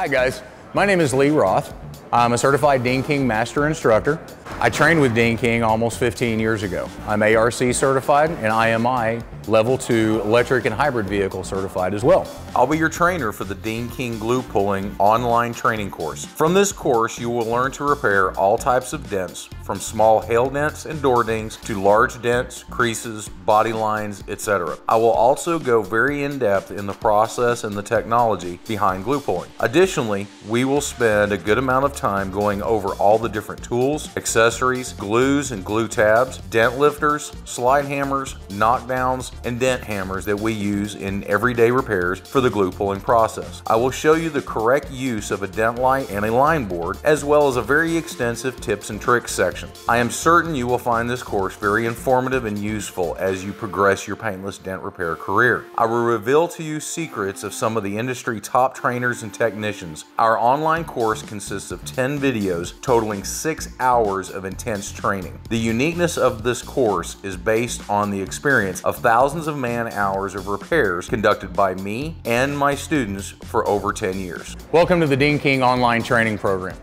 Hi guys, my name is Lee Roth. I'm a certified Dean King Master Instructor. I trained with Dean King almost 15 years ago. I'm ARC certified and IMI Level 2 electric and hybrid vehicle certified as well. I'll be your trainer for the Dean King glue pulling online training course. From this course, you will learn to repair all types of dents, from small hail dents and door dings to large dents, creases, body lines, etc. I will also go very in-depth in the process and the technology behind glue pulling. Additionally, we will spend a good amount of time going over all the different tools, accessories, glues and glue tabs, dent lifters, slide hammers, knockdowns, and dent hammers that we use in everyday repairs for the glue pulling process. I will show you the correct use of a dent light and a line board, as well as a very extensive tips and tricks section. I am certain you will find this course very informative and useful as you progress your paintless dent repair career. I will reveal to you secrets of some of the industry top trainers and technicians. Our online course consists of 10 videos totaling 6 hours of intense training. The uniqueness of this course is based on the experience of thousands of man-hours of repairs conducted by me and my students for over 10 years. Welcome to the Dean King online training program.